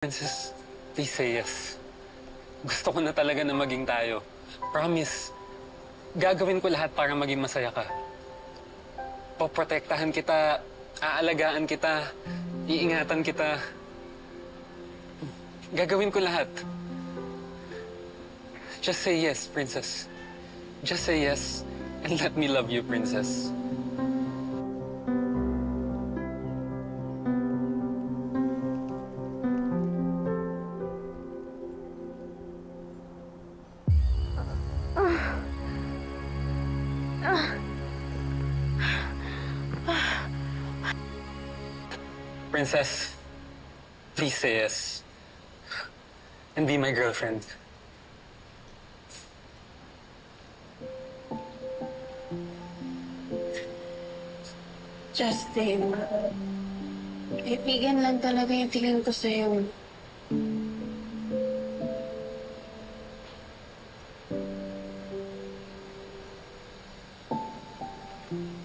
Princess, please say yes. Gusto ko na talaga na maging tayo. Promise, gagawin ko lahat para maging masaya ka. Poprotektahan kita, aalagaan kita, iingatan kita. Gagawin ko lahat. Just say yes, Princess. Just say yes and let me love you, Princess. Princess, please say yes. And be my girlfriend. Justin, kaibigan lang talaga yung tingin ko sa'yo.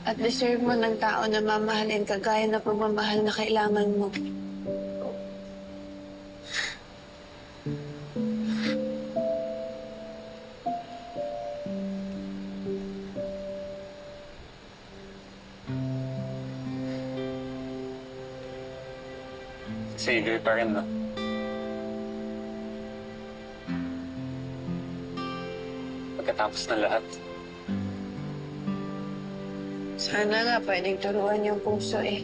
At deserve mo ng tao na mamahalin ka gaya na pagmamahal na kailangan mo. Savior pa rin, no? Pagkatapos ng lahat. Sana nga pwedeng turuan yung puso eh.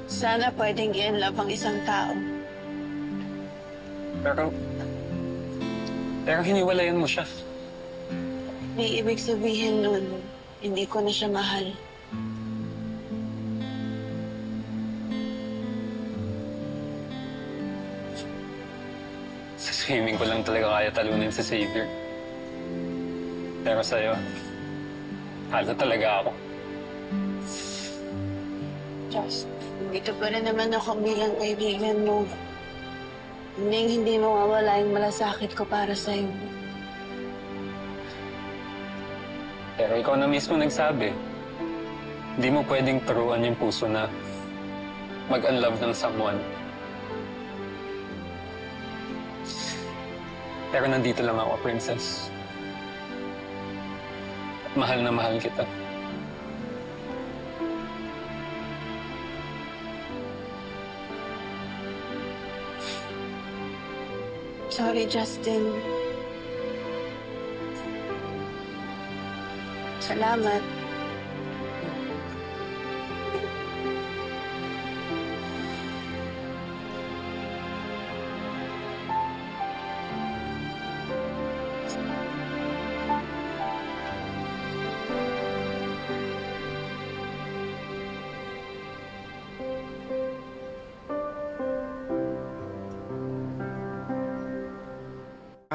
Sana pwedeng i-inlove ang isang tao. Pero hiniwalayan mo siya. May ibig sabihin nun, hindi ko na siya mahal. Sa swimming ko lang talaga kaya talunin si Savior. Pero sa'yo, halo talaga ako. Just, dito pa rin naman ako bilang kaibigan mo. Hindi mawawala yung malasakit ko para sa'yo. Pero ikaw na mismo nagsabi, hindi mo pwedeng turuan yung puso na mag-unlove ng someone. Pero nandito lang ako, Princess. Mahal na mahal kita. Sorry, Justin. Salamat.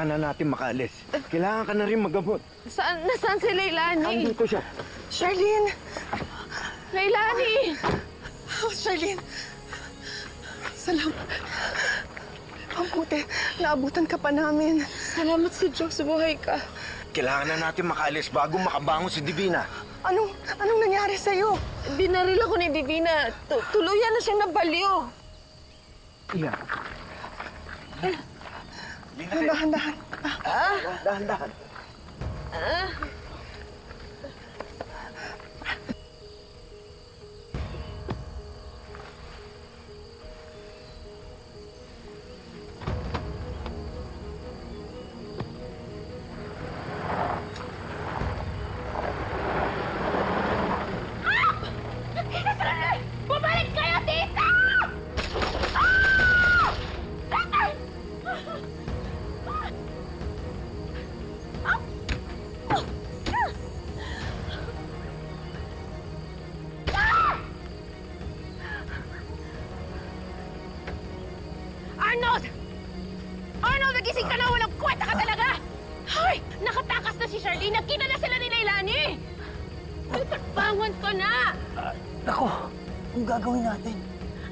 Na natin makaalis. Kailangan ka na rin magamot. Nasaan si Leilani? Andito siya. Charlene! Leilani! Oh, Charlene. Salamat. Ang puti, naabutan ka pa namin. Salamat sa Diyos, buhay ka. Kailangan na natin makaalis bago makabangon si Divina. Anong nangyari sa'yo? Binaril ako ni Divina. Tuluyan na siyang nabaliw. Iya. Dahan-dahan. Dahan-dahan. Bumalik kayo dito! Arnold! Arnold, nagising ka na! Walang kwenta ka talaga! Hoy! Nakatakas na si Charlene! Nagkita na sila ni Leilani! Bangon ko na! Nako, anong gagawin natin?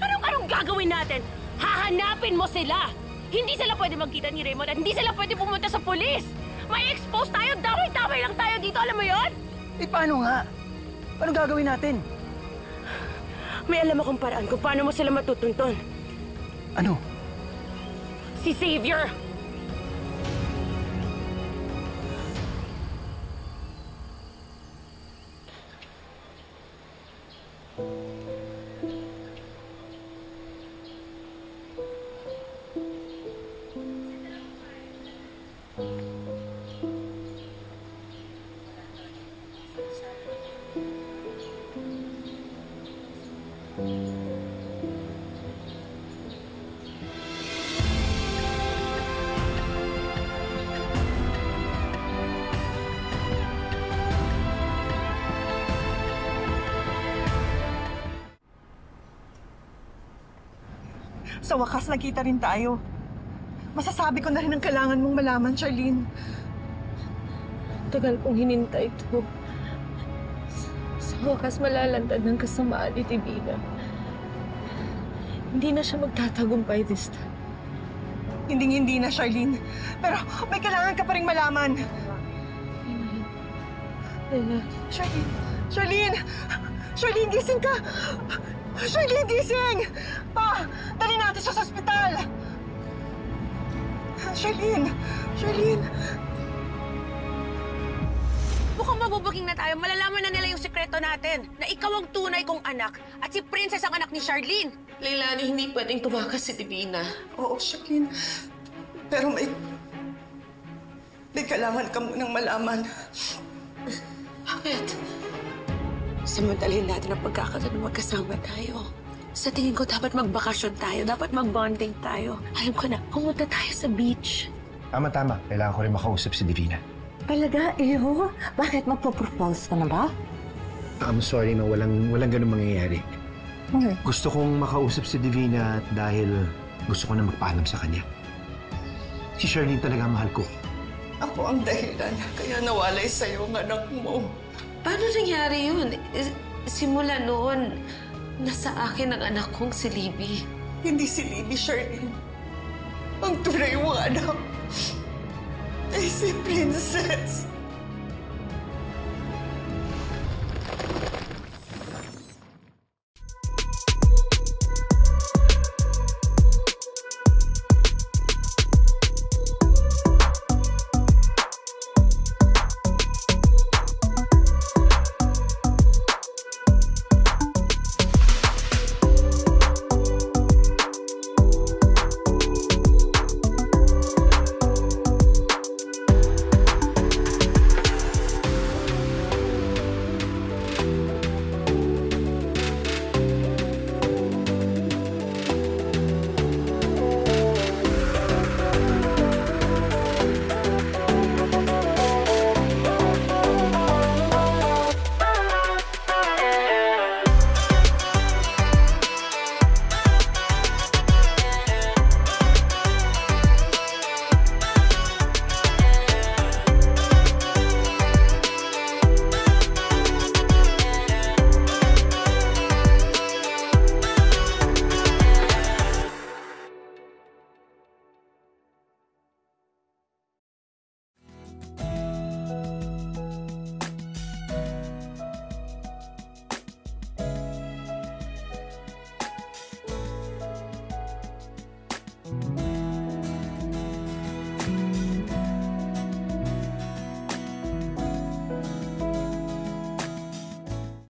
Anong gagawin natin? Hahanapin mo sila! Hindi sila pwede magkita ni Raymond at hindi sila pwede pumunta sa pulis! May expose tayo! Damay-damay lang tayo dito! Alam mo yon? Eh, paano nga? Anong gagawin natin? May alam akong paraan kung paano mo sila matutuntun. Ano? Si Xavier! Sa wakas, nagkita rin tayo. Masasabi ko na rin ang kailangan mong malaman, Charlene. Tagal kong hinintay ito. Sa wakas malalantad ng kasamaan ni Divina. Hindi na siya magtatagumpay this time. Hindi na, Charlene. Pero may kailangan ka pa rin malaman. Layla. Charlene! Charlene! Charlene, gising ka! Charlene, gising! Pa, dali natin siya sa ospital! Charlene! Charlene! Mukhang mabubuking na tayo. Malalaman na nila yung sekreto natin. Na ikaw ang tunay kong anak at si Princess ang anak ni Charlene. Leilani, hindi pwedeng tumakas si Divina. Oo, Charlene. Pero may kailangan ka munang malaman. Bakit? Samantalahin natin ang pagkakataon na magkasama tayo. Sa tingin ko, dapat magbakasyon tayo. Dapat mag-bonding tayo. Alam ko na, pumunta tayo sa beach. Tama. Kailangan ko rin makausap si Divina. Talaga, Eho? Bakit magpo-propose ka na ba? I'm sorry na walang ganun mangyayari. Gusto kong makausap si Divina dahil gusto ko na magpaalam sa kanya. Si Charlene talaga mahal ko. Ako ang dahilan kaya nawalay sa'yo ang anak mo. Paano nangyari yun? Simula noon, nasa akin ang anak kong si Libby. Hindi si Libby, Charlene. Ang tunay mong anak ay si Princess.